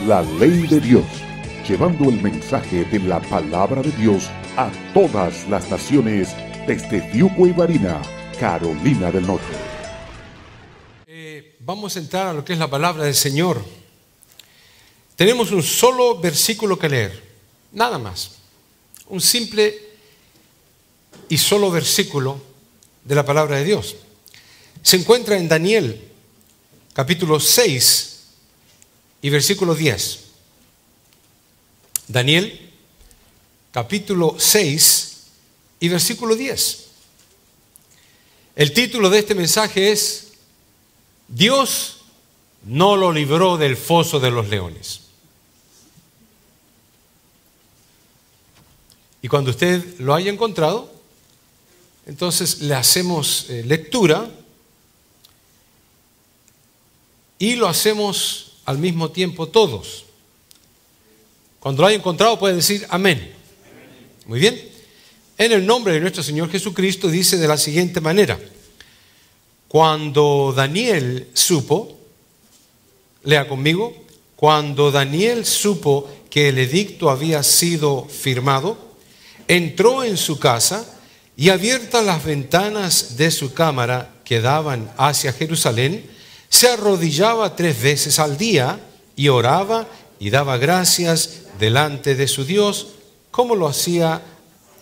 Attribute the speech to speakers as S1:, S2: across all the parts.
S1: la ley de Dios, llevando el mensaje de la palabra de Dios a todas las naciones desde Fiuco y Varina, Carolina del Norte.
S2: Vamos a entrar a lo que es la palabra del Señor. Tenemos un solo versículo que leer, nada más. Un simple y solo versículo de la palabra de Dios. Se encuentra en Daniel, capítulo 6 y versículo 10. Daniel, capítulo 6 y versículo 10. El título de este mensaje es: Dios no lo libró del foso de los leones. Y cuando usted lo haya encontrado, entonces le hacemos lectura y lo hacemos al mismo tiempo todos. Cuando lo haya encontrado puede decir amén. Muy bien. En el nombre de nuestro Señor Jesucristo dice de la siguiente manera: cuando Daniel supo, lea conmigo, cuando Daniel supo que el edicto había sido firmado, entró en su casa y, abiertas las ventanas de su cámara que daban hacia Jerusalén, se arrodillaba 3 veces al día y oraba y daba gracias delante de su Dios, como lo hacía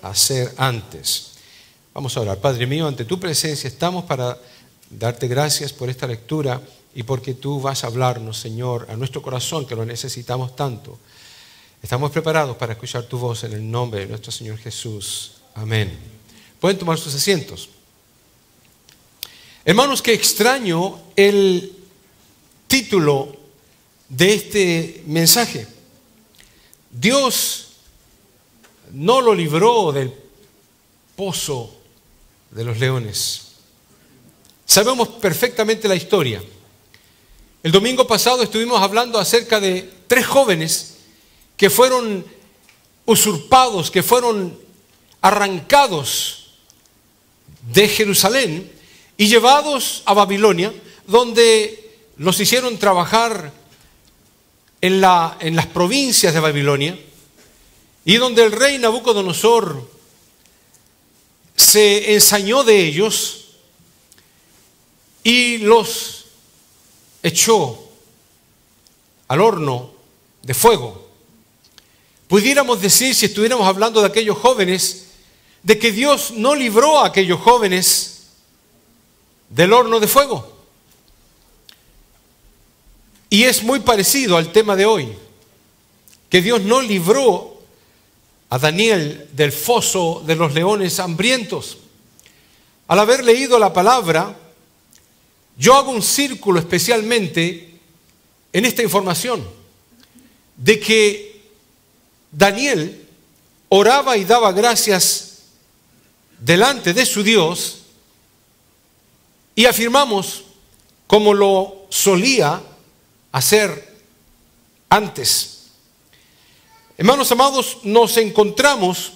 S2: hacer antes. Vamos a orar. Padre mío, ante tu presencia estamos para darte gracias por esta lectura y porque tú vas a hablarnos, Señor, a nuestro corazón, que lo necesitamos tanto. Estamos preparados para escuchar tu voz en el nombre de nuestro Señor Jesús. Amén. Pueden tomar sus asientos. Hermanos, qué extraño el título de este mensaje. Dios no lo libró del pozo de los leones. Sabemos perfectamente la historia. El domingo pasado estuvimos hablando acerca de 3 jóvenes que fueron usurpados, que fueron arrancados de Jerusalén y llevados a Babilonia, donde los hicieron trabajar en las provincias de Babilonia, y donde el rey Nabucodonosor se ensañó de ellos y los echó al horno de fuego. Pudiéramos decir, si estuviéramos hablando de aquellos jóvenes, de que Dios no libró a aquellos jóvenes del horno de fuego. Y es muy parecido al tema de hoy, que Dios no libró a Daniel del foso de los leones hambrientos. Al haber leído la palabra, yo hago un círculo especialmente en esta información de que Daniel oraba y daba gracias delante de su Dios, y afirmamos, como lo solía hacer antes. Hermanos amados, nos encontramos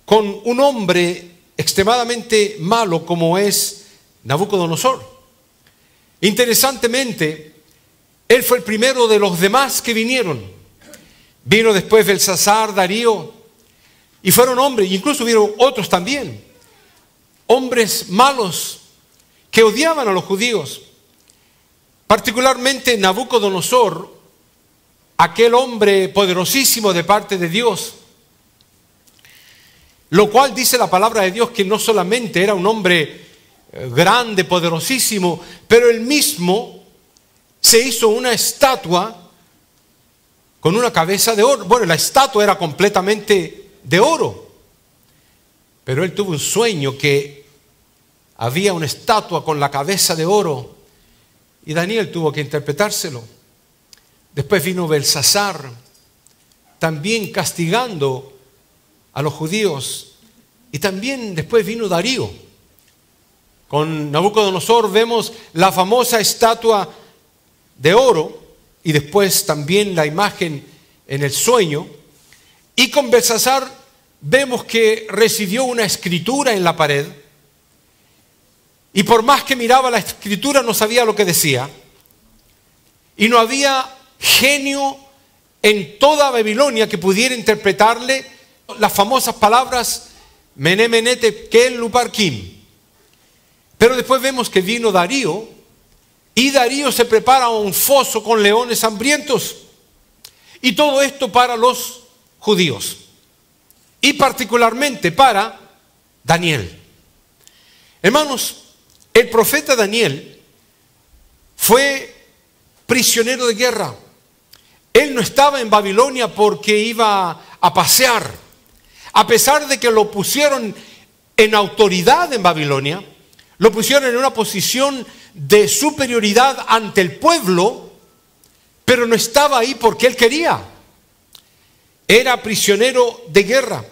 S2: con un hombre extremadamente malo como es Nabucodonosor. Interesantemente, él fue el primero de los demás que vinieron. Vino después Belsasar, Darío, y fueron hombres, incluso hubieron otros también, hombres malos que odiaban a los judíos. Particularmente Nabucodonosor, aquel hombre poderosísimo de parte de Dios, lo cual dice la palabra de Dios que no solamente era un hombre grande, poderosísimo, pero él mismo se hizo una estatua con una cabeza de oro. Bueno, la estatua era completamente de oro, pero él tuvo un sueño que había una estatua con la cabeza de oro, y Daniel tuvo que interpretárselo. Después vino Belsasar, también castigando a los judíos, y también después vino Darío. Con Nabucodonosor vemos la famosa estatua de oro y después también la imagen en el sueño. Y con Belsasar vemos que recibió una escritura en la pared, y por más que miraba la escritura no sabía lo que decía, y no había genio en toda Babilonia que pudiera interpretarle las famosas palabras Mené, Mené, Tekel, Uparquim. Pero después vemos que vino Darío, y Darío se prepara un foso con leones hambrientos. Y todo esto para los judíos, y particularmente para Daniel. Hermanos, el profeta Daniel fue prisionero de guerra. Él no estaba en Babilonia porque iba a pasear. A pesar de que lo pusieron en autoridad en Babilonia, lo pusieron en una posición de superioridad ante el pueblo, pero no estaba ahí porque él quería. Era prisionero de guerra.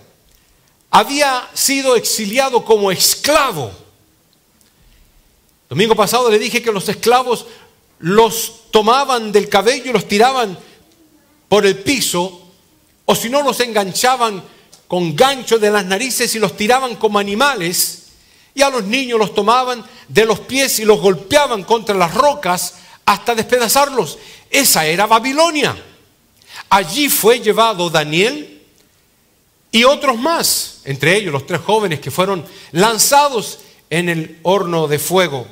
S2: Había sido exiliado como esclavo. Domingo pasado le dije que los esclavos los tomaban del cabello y los tiraban por el piso, o si no los enganchaban con gancho de las narices y los tiraban como animales, y a los niños los tomaban de los pies y los golpeaban contra las rocas hasta despedazarlos. Esa era Babilonia. Allí fue llevado Daniel y otros más, entre ellos los 3 jóvenes que fueron lanzados en el horno de fuego.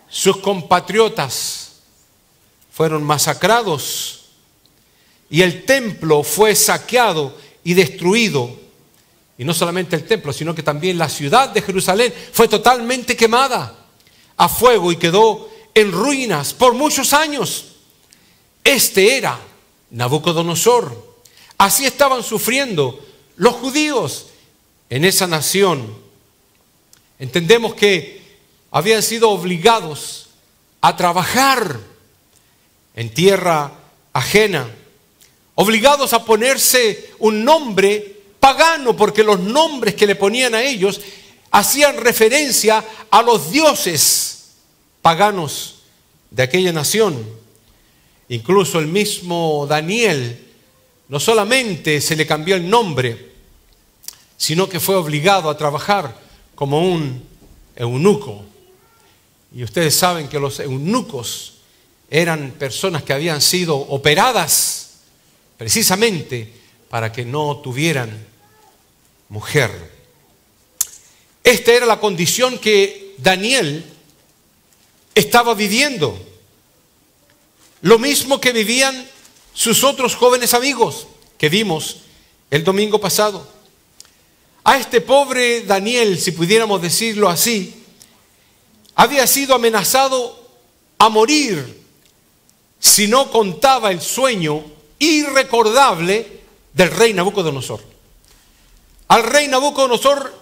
S2: Sus compatriotas fueron masacrados y el templo fue saqueado y destruido. Y no solamente el templo, sino que también la ciudad de Jerusalén fue totalmente quemada a fuego y quedó en ruinas por muchos años. Este era Nabucodonosor. Así estaban sufriendo los judíos en esa nación. Entendemos que habían sido obligados a trabajar en tierra ajena, obligados a ponerse un nombre pagano, porque los nombres que le ponían a ellos hacían referencia a los dioses paganos de aquella nación. Incluso el mismo Daniel no solamente se le cambió el nombre, sino que fue obligado a trabajar como un eunuco. Y ustedes saben que los eunucos eran personas que habían sido operadas precisamente para que no tuvieran mujer. Esta era la condición que Daniel estaba viviendo. Lo mismo que vivían sus otros jóvenes amigos que vimos el domingo pasado. A este pobre Daniel, si pudiéramos decirlo así, había sido amenazado a morir si no contaba el sueño irrecordable del rey Nabucodonosor. Al rey Nabucodonosor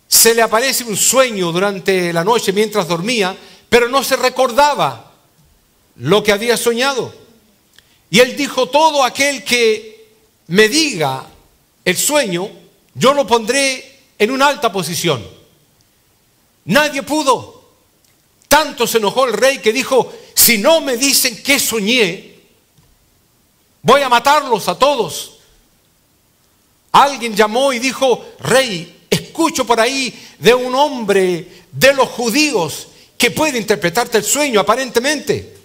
S2: se le aparece un sueño durante la noche mientras dormía, pero no se recordaba lo que había soñado. Y él dijo: todo aquel que me diga el sueño, yo lo pondré en una alta posición. Nadie pudo. Tanto se enojó el rey que dijo: si no me dicen qué soñé, voy a matarlos a todos. Alguien llamó y dijo: rey, escucho por ahí de un hombre de los judíos que puede interpretarte el sueño aparentemente.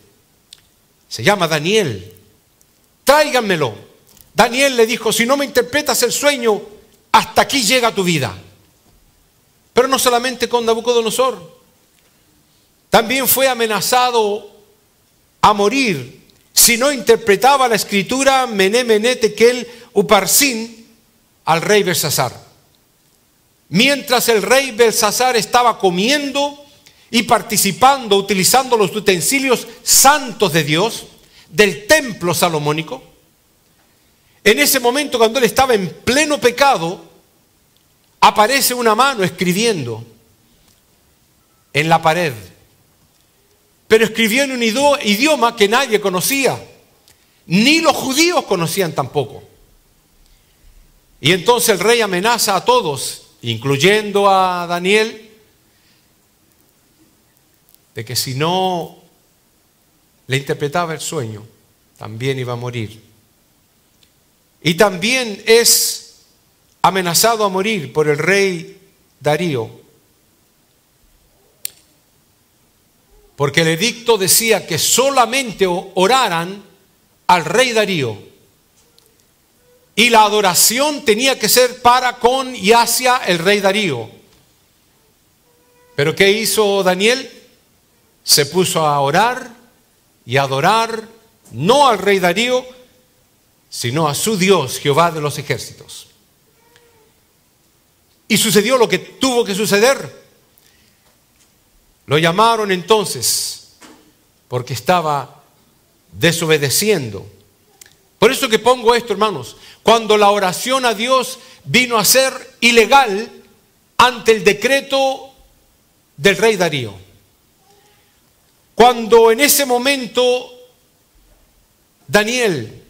S2: Se llama Daniel. Tráiganmelo. Daniel le dijo: si no me interpretas el sueño, hasta aquí llega tu vida. Pero no solamente con Nabucodonosor. También fue amenazado a morir si no interpretaba la escritura Mené, Mené, Tekel, Uparsin al rey Belsasar. Mientras el rey Belsasar estaba comiendo y participando, utilizando los utensilios santos de Dios, del templo salomónico, en ese momento, cuando él estaba en pleno pecado, aparece una mano escribiendo en la pared. Pero escribió en un idioma que nadie conocía, ni los judíos conocían tampoco. Y entonces el rey amenaza a todos, incluyendo a Daniel, de que si no le interpretaba el sueño, también iba a morir. Y también es amenazado a morir por el rey Darío, porque el edicto decía que solamente oraran al rey Darío. Y la adoración tenía que ser para, con y hacia el rey Darío. Pero ¿qué hizo Daniel? Se puso a orar y a adorar no al rey Darío, sino a su Dios, Jehová de los ejércitos. Y sucedió lo que tuvo que suceder. Lo llamaron entonces porque estaba desobedeciendo. Por eso que pongo esto, hermanos. Cuando la oración a Dios vino a ser ilegal ante el decreto del rey Darío. Cuando en ese momento Daniel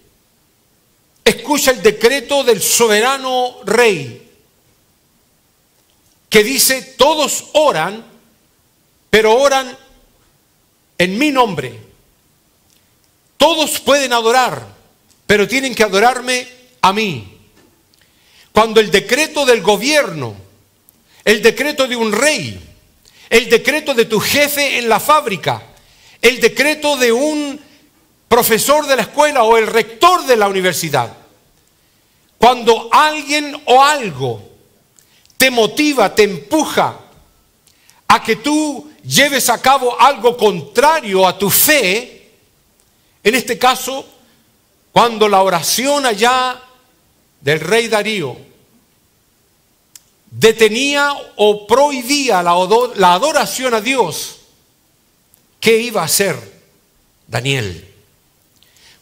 S2: escucha el decreto del soberano rey que dice: todos oran, pero oran en mi nombre. Todos pueden adorar, pero tienen que adorarme a mí. Cuando el decreto del gobierno, el decreto de un rey, el decreto de tu jefe en la fábrica, el decreto de un profesor de la escuela o el rector de la universidad, cuando alguien o algo te motiva, te empuja a que tú lleves a cabo algo contrario a tu fe, en este caso, cuando la oración allá del rey Darío detenía o prohibía la adoración a Dios, ¿qué iba a hacer Daniel?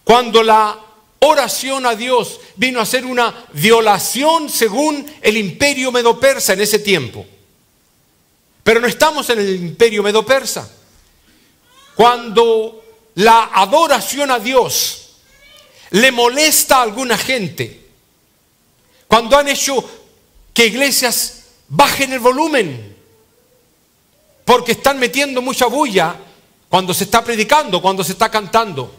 S2: Cuando la oración a Dios vino a ser una violación según el imperio medo-persa en ese tiempo. Pero no estamos en el imperio medo-persa. Cuando la adoración a Dios le molesta a alguna gente, cuando han hecho que iglesias bajen el volumen porque están metiendo mucha bulla cuando se está predicando, cuando se está cantando,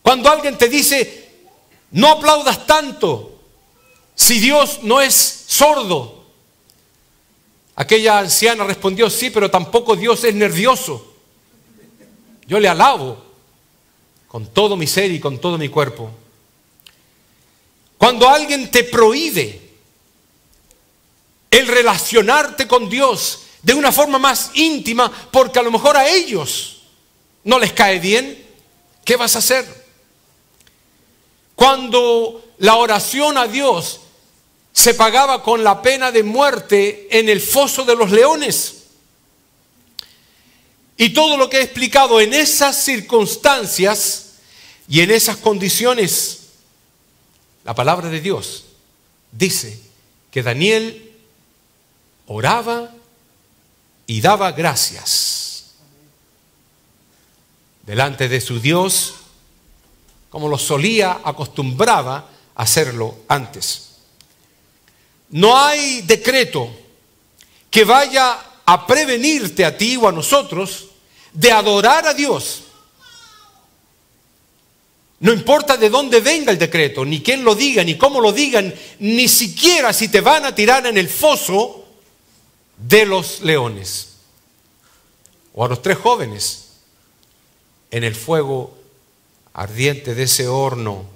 S2: cuando alguien te dice: no aplaudas tanto si Dios no es sordo. Aquella anciana respondió: sí, pero tampoco Dios es nervioso. Yo le alabo con todo mi ser y con todo mi cuerpo. Cuando alguien te prohíbe el relacionarte con Dios de una forma más íntima, porque a lo mejor a ellos no les cae bien, ¿qué vas a hacer? Cuando la oración a Dios se pagaba con la pena de muerte en el foso de los leones. Y todo lo que he explicado en esas circunstancias y en esas condiciones, la palabra de Dios dice que Daniel oraba y daba gracias delante de su Dios, como lo solía, acostumbraba a hacerlo antes. No hay decreto que vaya a prevenirte a ti o a nosotros de adorar a Dios. No importa de dónde venga el decreto, ni quién lo diga, ni cómo lo digan, ni siquiera si te van a tirar en el foso de los leones. O a los 3 jóvenes en el fuego ardiente de ese horno.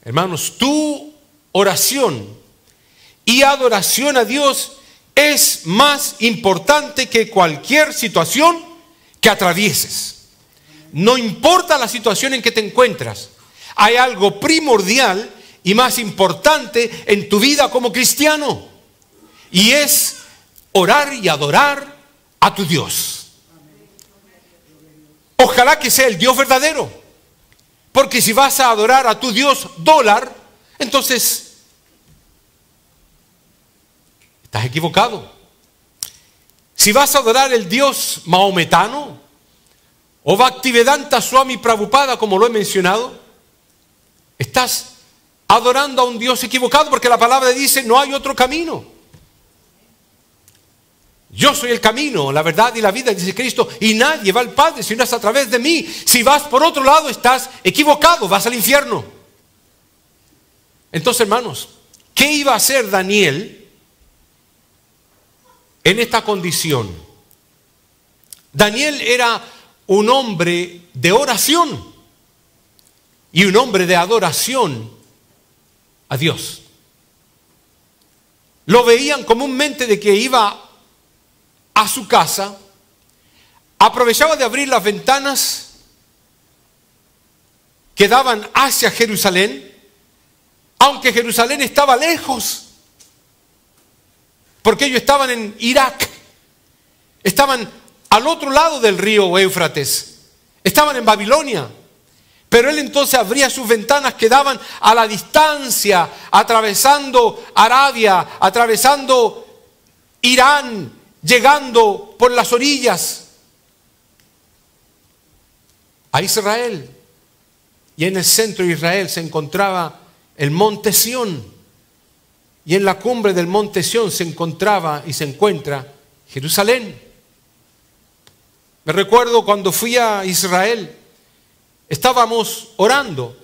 S2: Hermanos, tu oración y adoración a Dios es más importante que cualquier situación que atravieses. No importa la situación en que te encuentras, hay algo primordial y más importante en tu vida como cristiano, y es orar y adorar a tu Dios. Ojalá que sea el Dios verdadero, porque si vas a adorar a tu Dios dólar, entonces estás equivocado. Si vas a adorar el Dios maometano o Bhaktivedanta Swami Prabhupada, como lo he mencionado, estás adorando a un Dios equivocado, porque la palabra dice: no hay otro camino. Yo soy el camino, la verdad y la vida, dice Cristo, y nadie va al Padre si no es a través de mí. Si vas por otro lado, estás equivocado, vas al infierno. Entonces, hermanos, ¿qué iba a hacer Daniel en esta condición? Daniel era un hombre de oración. y un hombre de adoración a Dios. Lo veían comúnmente de que iba a su casa, aprovechaba de abrir las ventanas que daban hacia Jerusalén, aunque Jerusalén estaba lejos, porque ellos estaban en Irak, estaban al otro lado del río Éufrates, estaban en Babilonia. Pero él entonces abría sus ventanas que daban a la distancia, atravesando Arabia, atravesando Irán, llegando por las orillas a Israel. Y en el centro de Israel se encontraba el monte Sión. Y en la cumbre del monte Sión se encontraba y se encuentra Jerusalén. Me recuerdo cuando fui a Israel, estábamos orando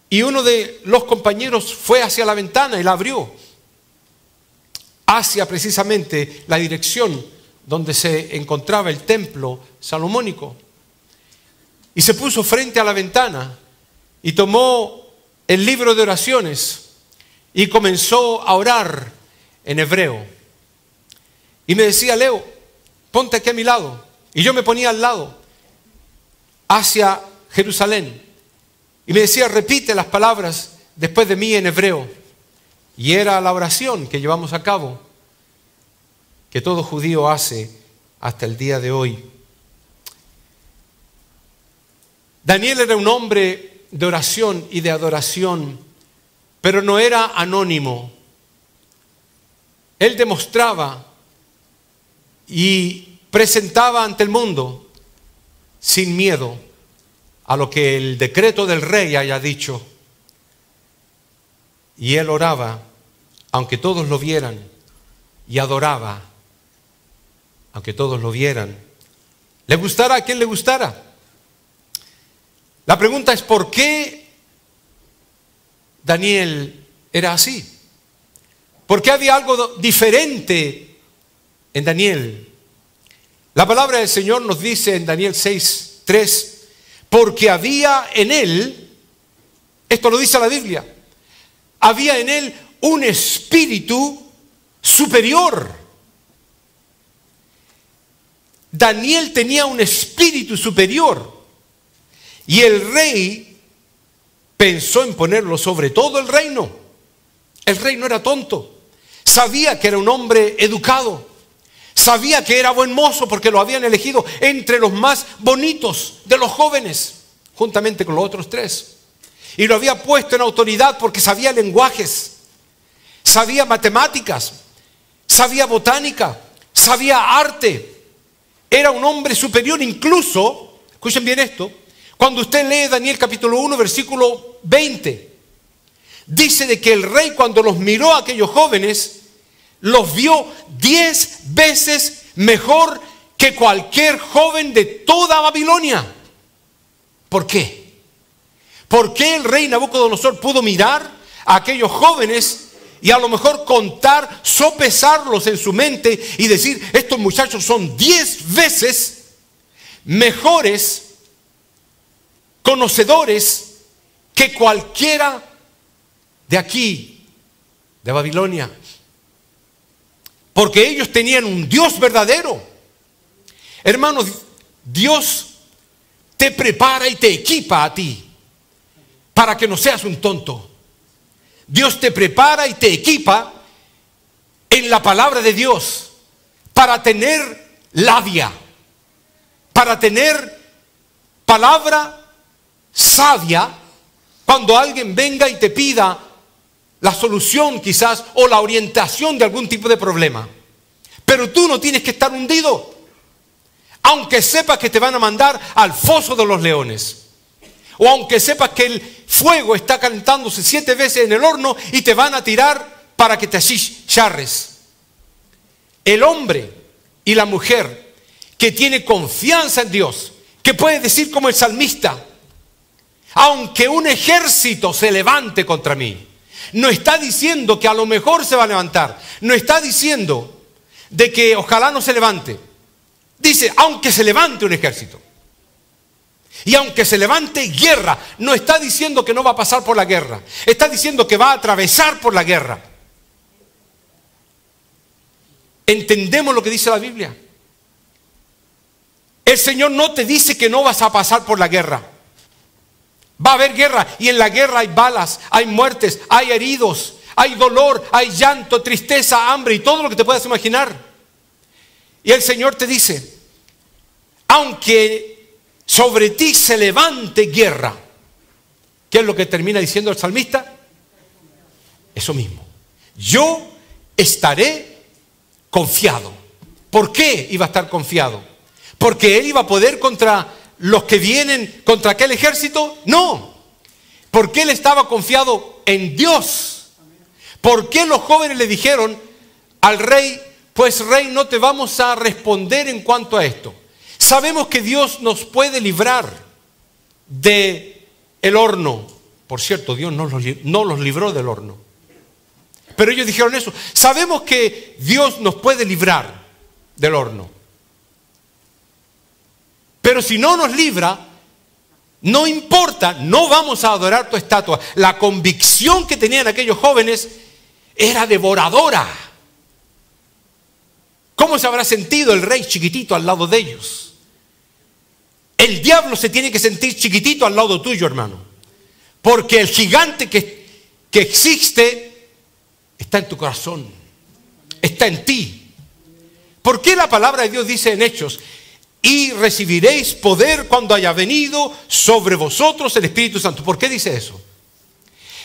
S2: y uno de los compañeros fue hacia la ventana y la abrió hacia precisamente la dirección donde se encontraba el templo salomónico, y se puso frente a la ventana y tomó el libro de oraciones y comenzó a orar en hebreo y me decía: Leo, ponte aquí a mi lado. Y yo me ponía al lado hacia Jerusalén y me decía: repite las palabras después de mí en hebreo. Y era la oración que llevamos a cabo, que todo judío hace hasta el día de hoy. Daniel era un hombre de oración y de adoración, pero no era anónimo. Él demostraba y presentaba ante el mundo sin miedo a lo que el decreto del rey haya dicho. Y él oraba aunque todos lo vieran, y adoraba aunque todos lo vieran. ¿Le gustara a quien le gustara? La pregunta es: ¿por qué Daniel era así? ¿Por qué había algo diferente en Daniel? La palabra del Señor nos dice en Daniel 6:3, porque había en él, esto lo dice la Biblia, había en él un espíritu superior. Daniel tenía un espíritu superior y el rey pensó en ponerlo sobre todo el reino. El rey no era tonto, sabía que era un hombre educado, sabía que era buen mozo porque lo habían elegido entre los más bonitos de los jóvenes, juntamente con los otros 3. Y lo había puesto en autoridad porque sabía lenguajes, sabía matemáticas, sabía botánica, sabía arte. Era un hombre superior. Incluso, escuchen bien esto, cuando usted lee Daniel capítulo 1, versículo 20, dice de que el rey, cuando los miró a aquellos jóvenes, los vio 10 veces mejor que cualquier joven de toda Babilonia. ¿Por qué? ¿Por qué el rey Nabucodonosor pudo mirar a aquellos jóvenes y a lo mejor contar, sopesarlos en su mente y decir: estos muchachos son 10 veces mejores conocedores que cualquiera de aquí, de Babilonia? Porque ellos tenían un Dios verdadero. Hermanos, Dios te prepara y te equipa a ti para que no seas un tonto. Dios te prepara y te equipa en la palabra de Dios para tener labia, para tener palabra sabia cuando alguien venga y te pida la solución quizás o la orientación de algún tipo de problema. Pero tú no tienes que estar hundido, aunque sepas que te van a mandar al foso de los leones, o aunque sepas que el fuego está calentándose 7 veces en el horno y te van a tirar para que te achicharres. El hombre y la mujer que tiene confianza en Dios, que puede decir como el salmista: aunque un ejército se levante contra mí. No está diciendo que a lo mejor se va a levantar, no está diciendo de que ojalá no se levante. Dice: aunque se levante un ejército. Y aunque se levante guerra, no está diciendo que no va a pasar por la guerra. Está diciendo que va a atravesar por la guerra. ¿Entendemos lo que dice la Biblia? El Señor no te dice que no vas a pasar por la guerra. Va a haber guerra, y en la guerra hay balas, hay muertes, hay heridos, hay dolor, hay llanto, tristeza, hambre y todo lo que te puedas imaginar. Y el Señor te dice, aunque sobre ti se levante guerra, ¿qué es lo que termina diciendo el salmista? Eso mismo. Yo estaré confiado. ¿Por qué iba a estar confiado? ¿Porque él iba a poder contra los que vienen, contra aquel ejército? No. Porque él estaba confiado en Dios. ¿Por qué los jóvenes le dijeron al rey, pues rey, no te vamos a responder en cuanto a esto? Sabemos que Dios nos puede librar de el horno. Por cierto, Dios no los libró del horno. Pero ellos dijeron eso. Sabemos que Dios nos puede librar del horno. Pero si no nos libra, no importa, no vamos a adorar tu estatua. La convicción que tenían aquellos jóvenes era devoradora. ¿Cómo se habrá sentido el rey chiquitito al lado de ellos? El diablo se tiene que sentir chiquitito al lado tuyo, hermano. Porque el gigante que existe está en tu corazón. Está en ti. ¿Por qué la palabra de Dios dice en Hechos? Y recibiréis poder cuando haya venido sobre vosotros el Espíritu Santo. ¿Por qué dice eso?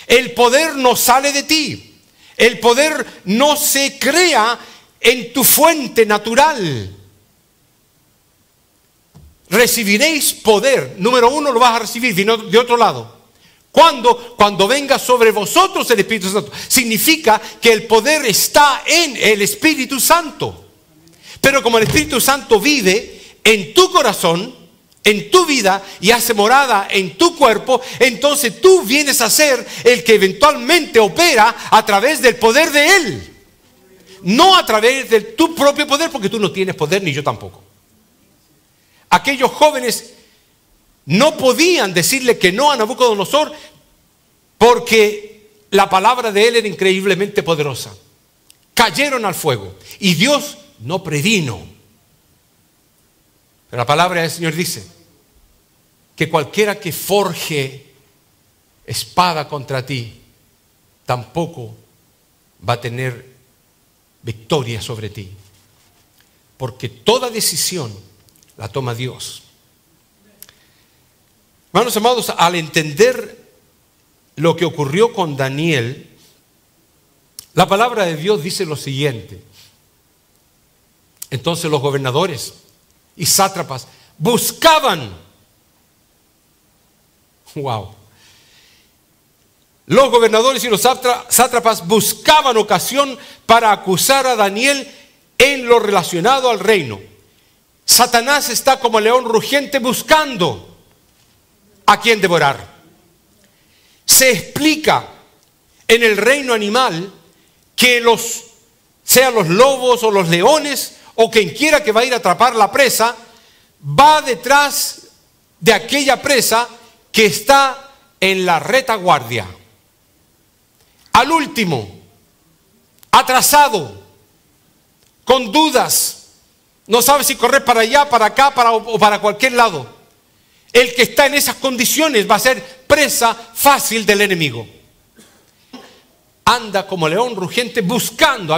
S2: El poder no sale de ti. El poder no se crea en tu fuente natural. Recibiréis poder. Número uno, lo vas a recibir de otro lado. ¿Cuándo? Cuando venga sobre vosotros el Espíritu Santo. Significa que el poder está en el Espíritu Santo. Pero como el Espíritu Santo vive en tu corazón, en tu vida, y hace morada en tu cuerpo, entonces tú vienes a ser el que eventualmente opera a través del poder de Él. No a través de tu propio poder, porque tú no tienes poder, ni yo tampoco. Aquellos jóvenes no podían decirle que no a Nabucodonosor porque la palabra de él era increíblemente poderosa. Cayeron al fuego y Dios no previno. Pero la palabra del Señor dice que cualquiera que forje espada contra ti tampoco va a tener victoria sobre ti. Porque toda decisión la toma Dios. Hermanos amados, al entender lo que ocurrió con Daniel, la palabra de Dios dice lo siguiente. Entonces los gobernadores y sátrapas buscaban. Wow. Los gobernadores y los sátrapas buscaban ocasión para acusar a Daniel en lo relacionado al reino. Satanás está como león rugiente buscando a quien devorar. Se explica en el reino animal que sean los lobos o los leones o quien quiera que va a ir a atrapar la presa, va detrás de aquella presa que está en la retaguardia. Al último, atrasado, con dudas, no sabe si correr para allá, para acá, o para cualquier lado. El que está en esas condiciones va a ser presa fácil del enemigo. Anda como león rugiente buscando,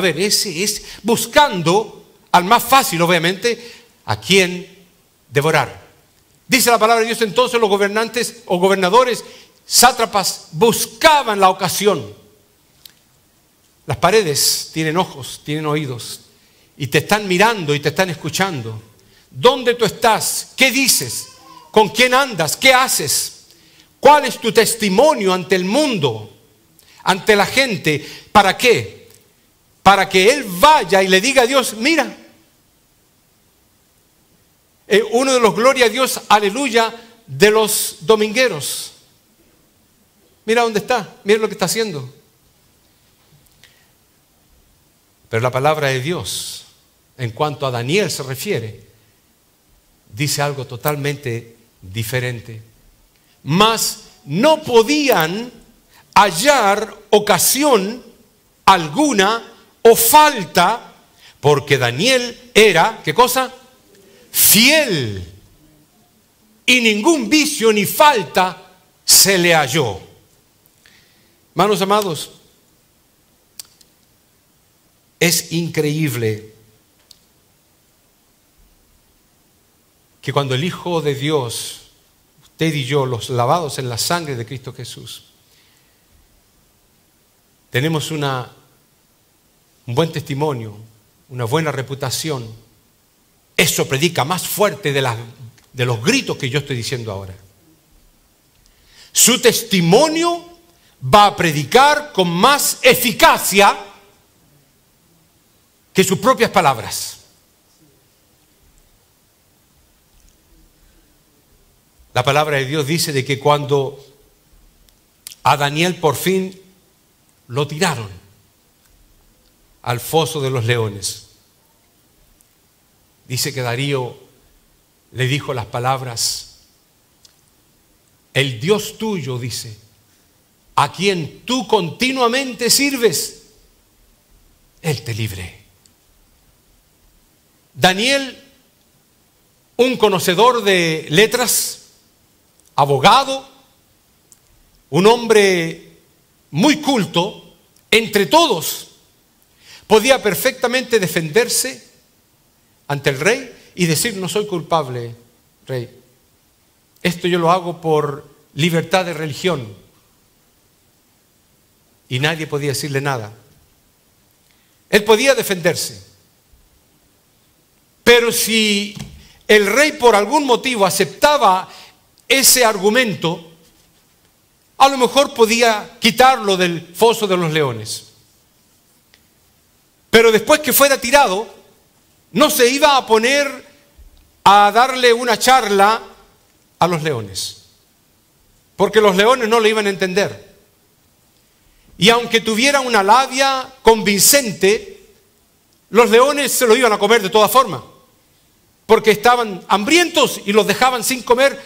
S2: buscando al más fácil, obviamente, a quien devorar. Dice la palabra de Dios, entonces los gobernantes o gobernadores, sátrapas, buscaban la ocasión. Las paredes tienen ojos, tienen oídos, y te están mirando y te están escuchando. ¿Dónde tú estás? ¿Qué dices? ¿Con quién andas? ¿Qué haces? ¿Cuál es tu testimonio ante el mundo? Ante la gente. ¿Para qué? Para que él vaya y le diga a Dios, mira. Uno de los gloria a Dios, aleluya, de los domingueros. Mira dónde está, mira lo que está haciendo. Pero la palabra de Dios, en cuanto a Daniel se refiere, dice algo totalmente diferente. Mas no podían hallar ocasión alguna o falta, porque Daniel era, ¿qué cosa? Fiel. Y ningún vicio ni falta se le halló. Hermanos amados, es increíble que cuando el Hijo de Dios, usted y yo, los lavados en la sangre de Cristo Jesús, tenemos un buen testimonio, una buena reputación, eso predica más fuerte de los gritos que yo estoy diciendo ahora. Su testimonio va a predicar con más eficacia que sus propias palabras. La palabra de Dios dice de que cuando a Daniel por fin lo tiraron al foso de los leones, dice que Darío le dijo las palabras: el Dios tuyo, dice, a quien tú continuamente sirves, Él te libre. Daniel, un conocedor de letras, abogado, un hombre muy culto, entre todos, podía perfectamente defenderse ante el rey y decir: no soy culpable, rey. Esto yo lo hago por libertad de religión. Y nadie podía decirle nada. Él podía defenderse. Pero si el rey por algún motivo aceptaba ese argumento, a lo mejor podía quitarlo del foso de los leones. Pero después que fuera tirado, no se iba a poner a darle una charla a los leones, porque los leones no le iban a entender. Y aunque tuviera una labia convincente, los leones se lo iban a comer de todas formas, porque estaban hambrientos y los dejaban sin comer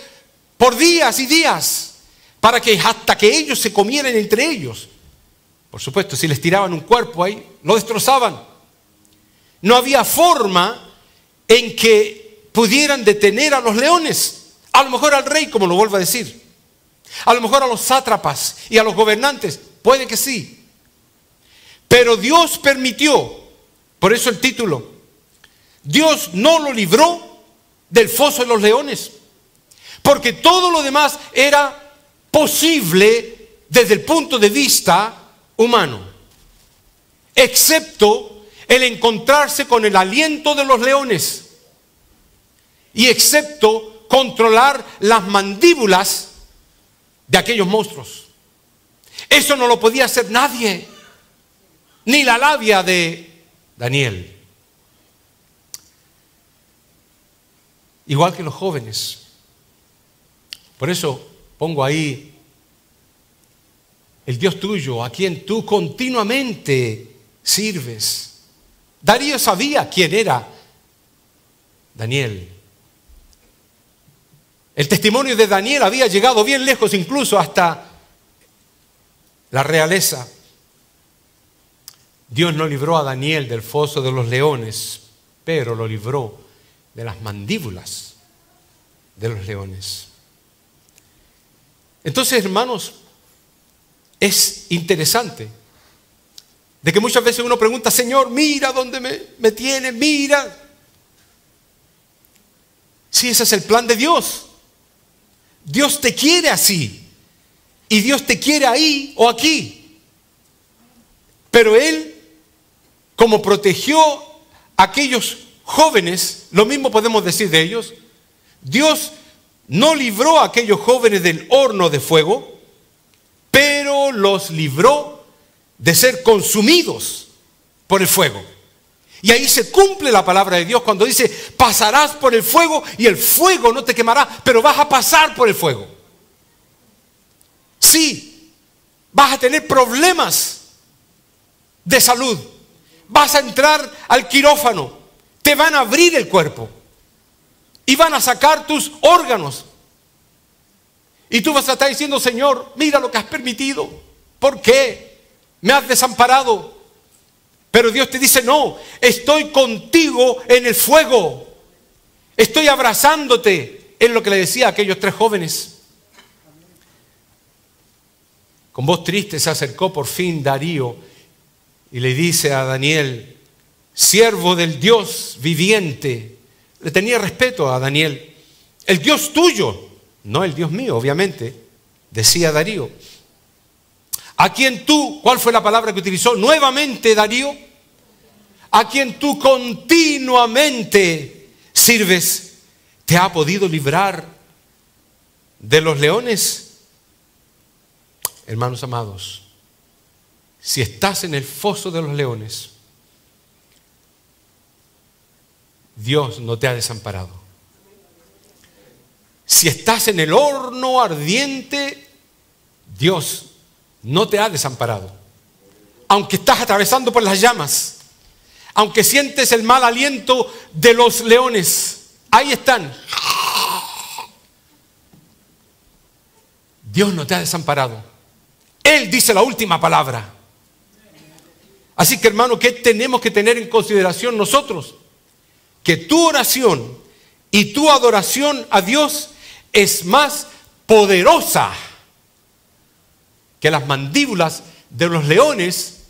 S2: por días y días, para que hasta que ellos se comieran entre ellos. Por supuesto, si les tiraban un cuerpo ahí, lo destrozaban. No había forma en que pudieran detener a los leones. A lo mejor al rey, como lo vuelvo a decir. A lo mejor a los sátrapas y a los gobernantes. Puede que sí. Pero Dios permitió, por eso el título, Dios no lo libró del foso de los leones. Porque todo lo demás era posible desde el punto de vista humano. Excepto el encontrarse con el aliento de los leones. Y excepto controlar las mandíbulas de aquellos monstruos. Eso no lo podía hacer nadie, ni la labia de Daniel. Igual que los jóvenes. Por eso pongo ahí: el Dios tuyo, a quien tú continuamente sirves. Darío sabía quién era Daniel. El testimonio de Daniel había llegado bien lejos, incluso hasta la realeza. Dios no libró a Daniel del foso de los leones, pero lo libró de las mandíbulas de los leones. Entonces, hermanos, es interesante de que muchas veces uno pregunta: Señor, mira dónde me tiene, mira. Sí, ese es el plan de Dios. Dios te quiere así. Y Dios te quiere ahí o aquí. Pero Él, como protegió a aquellos jóvenes, lo mismo podemos decir de ellos. Dios no libró a aquellos jóvenes del horno de fuego, pero los libró de ser consumidos por el fuego. Y ahí se cumple la palabra de Dios cuando dice: pasarás por el fuego y el fuego no te quemará, pero vas a pasar por el fuego. Sí, vas a tener problemas de salud, vas a entrar al quirófano, te van a abrir el cuerpo y van a sacar tus órganos, Y tú vas a estar diciendo, Señor, mira lo que has permitido. ¿Por qué? Me has desamparado. Pero Dios te dice, no, estoy contigo en el fuego. Estoy abrazándote. Es lo que le decía a aquellos 3 jóvenes. Con voz triste se acercó por fin Darío y le dice a Daniel, siervo del Dios viviente. Le tenía respeto a Daniel. El Dios tuyo, no el Dios mío, obviamente, decía Darío. A quien tú, ¿cuál fue la palabra que utilizó? Nuevamente Darío, a quien tú continuamente sirves, ¿te ha podido librar de los leones? Hermanos amados, si estás en el foso de los leones, Dios no te ha desamparado. Si estás en el horno ardiente, Dios no te ha desamparado. Aunque estás atravesando por las llamas, aunque sientes el mal aliento de los leones, ahí están. Dios no te ha desamparado. Él dice la última palabra. Así que, hermano, ¿qué tenemos que tener en consideración nosotros? Que tu oración y tu adoración a Dios es más poderosa que las mandíbulas de los leones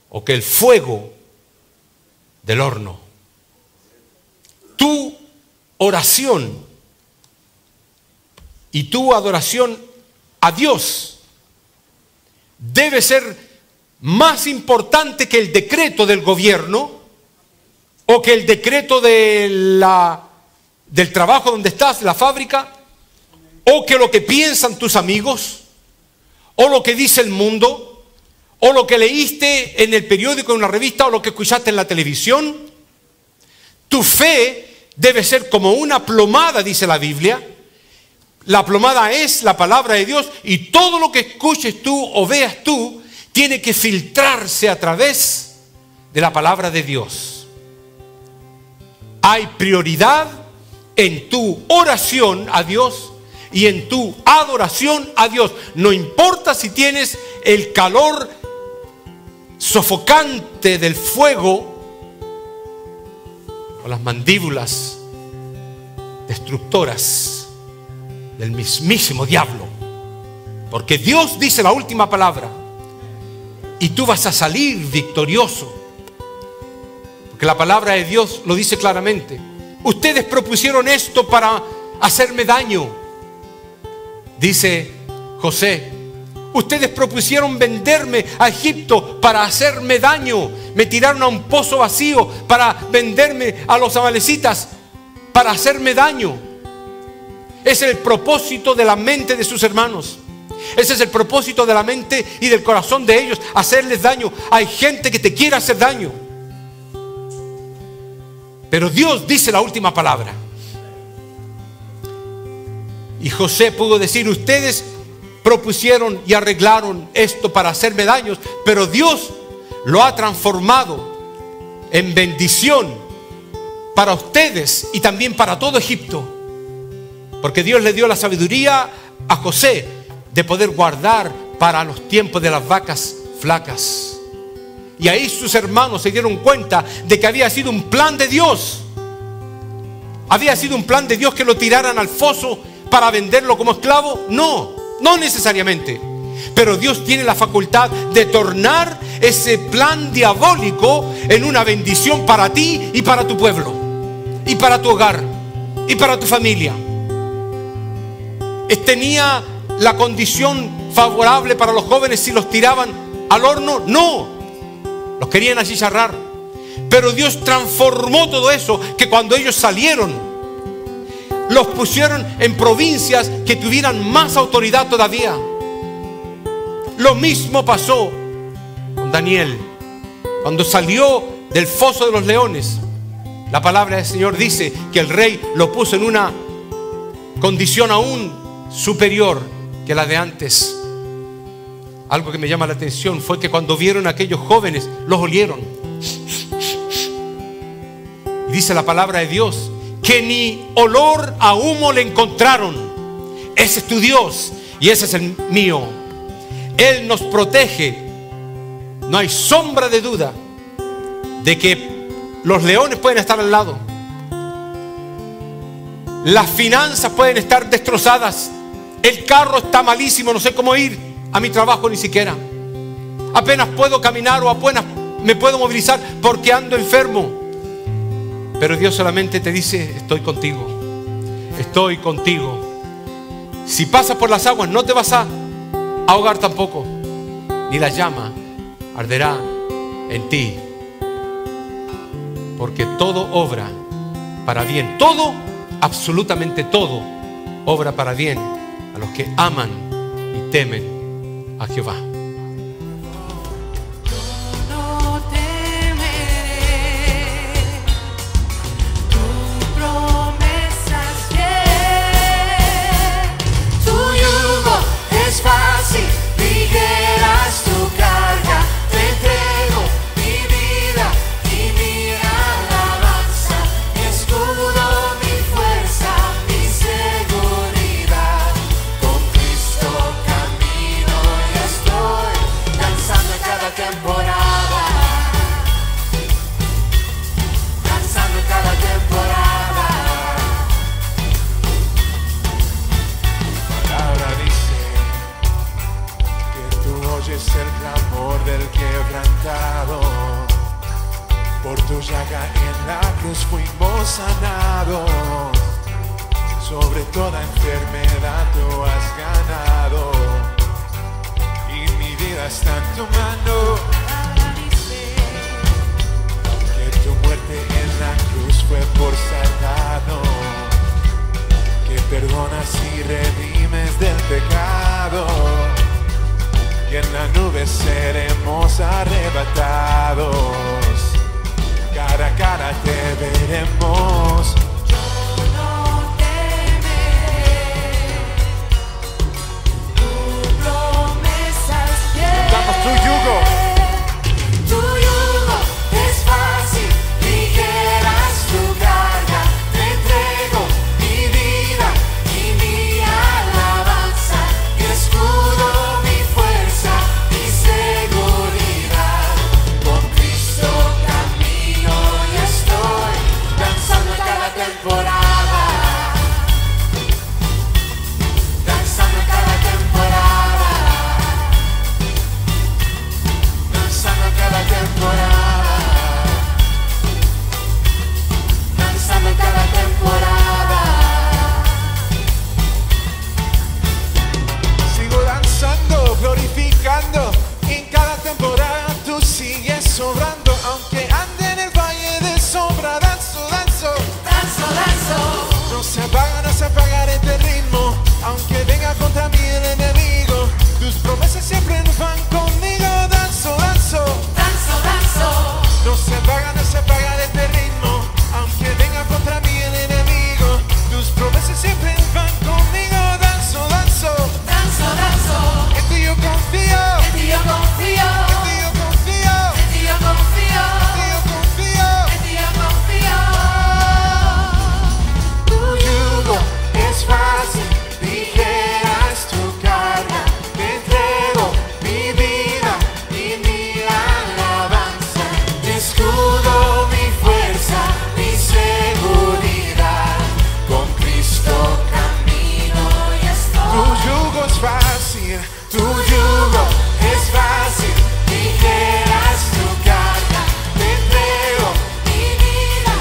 S2: o que el fuego del horno. Tu oración y tu adoración a Dios debe ser más importante que el decreto del gobierno o que el decreto del trabajo donde estás, la fábrica, o que lo que piensan tus amigos, o lo que dice el mundo, o lo que leíste en el periódico, en una revista, o lo que escuchaste en la televisión. Tu fe debe ser como una plomada, dice la Biblia. La plomada es la palabra de Dios y todo lo que escuches tú o veas tú tiene que filtrarse a través de la palabra de Dios. Hay prioridad en tu oración a Dios y en tu adoración a Dios. No importa si tienes el calor sofocante del fuego o las mandíbulas destructoras del mismísimo diablo, porque Dios dice la última palabra y tú vas a salir victorioso, porque la palabra de Dios lo dice claramente. Ustedes propusieron esto para hacerme daño, dice José. Ustedes propusieron venderme a Egipto para hacerme daño. Me tiraron a un pozo vacío para venderme a los amalecitas para hacerme daño. Ese es el propósito de la mente de sus hermanos. Ese es el propósito de la mente y del corazón de ellos, hacerles daño. Hay gente que te quiere hacer daño, pero Dios dice la última palabra. Y José pudo decir, ustedes propusieron y arreglaron esto para hacerme daños, pero Dios lo ha transformado en bendición para ustedes y también para todo Egipto. Porque Dios le dio la sabiduría a José de poder guardar para los tiempos de las vacas flacas. Y ahí sus hermanos se dieron cuenta de que había sido un plan de Dios. ¿Había sido un plan de Dios que lo tiraran al foso para venderlo como esclavo? No, no necesariamente. Pero Dios tiene la facultad de tornar ese plan diabólico en una bendición para ti y para tu pueblo, y para tu hogar, y para tu familia. ¿Tenía la condición favorable para los jóvenes si los tiraban al horno? No, los querían achicharrar. Pero Dios transformó todo eso, que cuando ellos salieron, los pusieron en provincias que tuvieran más autoridad todavía. Lo mismo pasó con Daniel. Cuando salió del foso de los leones, la palabra del Señor dice que el rey lo puso en una condición aún superior que la de antes. Algo que me llama la atención fue que cuando vieron a aquellos jóvenes, los olieron. Y dice la palabra de Dios que ni olor a humo le encontraron, Ese es tu Dios y ese es el mío. Él nos protege. No hay sombra de duda de que los leones pueden estar al lado. Las finanzas pueden estar destrozadas. El carro está malísimo, no sé cómo ir a mi trabajo ni siquiera. Apenas puedo caminar o apenas me puedo movilizar porque ando enfermo. Pero Dios solamente te dice: estoy contigo. Estoy contigo. Si pasas por las aguas no te vas a ahogar tampoco, ni la llama arderá en ti. Porque todo obra para bien. Todo, absolutamente todo, obra para bien a los que aman y temen a Jehová.
S3: No temeré, tu promesa es fiel. Tu yugo es fácil, ligera es tu carga. Te entrego mi vida y mi alabanza, mi escudo, mi fuerza, mi seguridad. Con Cristo camino y estoy danzando en cada temporada, danzando en cada temporada.
S4: La palabra dice que tú oyes el clamor del quebrantado. Por tu llaga en la cruz fuimos sanados. Sobre toda enfermedad tú has ganado. Y mi vida está en tu mano. Que tu muerte en la cruz fue por salvarnos. Que perdonas y redimes del pecado. Y en la nube seremos arrebatados. Cara a cara te veremos.
S3: No temeré, tu promesa es fiel.
S4: Damos tu yugo.
S3: Tu yugo es fácil, ligera es tu carga. Te entrego mi vida y mi alabanza, mi escudo, mi fuerza, mi seguridad. Con Cristo camino y estoy danzando en cada temporada, danzando en cada temporada, danzando en cada temporada, danzando en cada temporada.
S4: Sigo danzando, glorificando. En cada temporada tú sigues sobrando. Aunque ande en el valle de sombra, danzo, danzo.
S3: Danzo, danzo,
S4: No se apagará este ritmo. Aunque venga contra mí el enemigo, tus promesas siempre van conmigo. Danzo, danzo.
S3: danzo, danzo,
S4: No se apagará este ritmo. Aunque venga contra mí el enemigo, tus promesas siempre van conmigo. Danzo, danzo.
S3: danzo, danzo.
S4: En ti yo confío.
S3: En ti yo confío,
S4: En ti yo confío.
S3: en ti yo confío,
S4: En ti yo confío.
S3: en ti yo confío. Tu yugo es fácil, ligera es tu carga. Te entrego mi vida y mi alabanza, mi escudo, mi fuerza, mi seguridad. Con Cristo camino y estoy.
S4: Tu yugo es fácil.
S3: Tu yugo es fácil, ligera es tu carga. Te entrego mi vida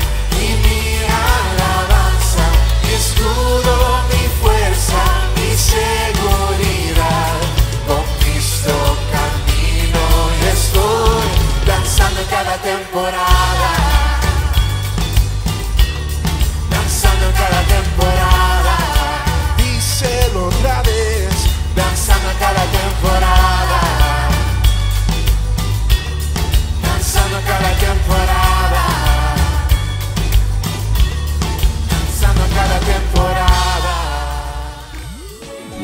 S3: y mi alabanza, mi escudo, mi fuerza, mi seguridad. Con Cristo camino y estoy danzando en cada temporada, danzando en cada temporada,
S4: Díselo otra vez.
S3: danzando en cada temporada, danzando en cada temporada, danzando en cada temporada.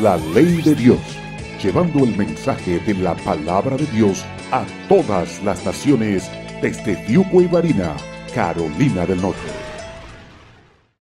S1: La ley de Dios, llevando el mensaje de la palabra de Dios a todas las naciones desde Fiuco y Varina, Carolina del Norte.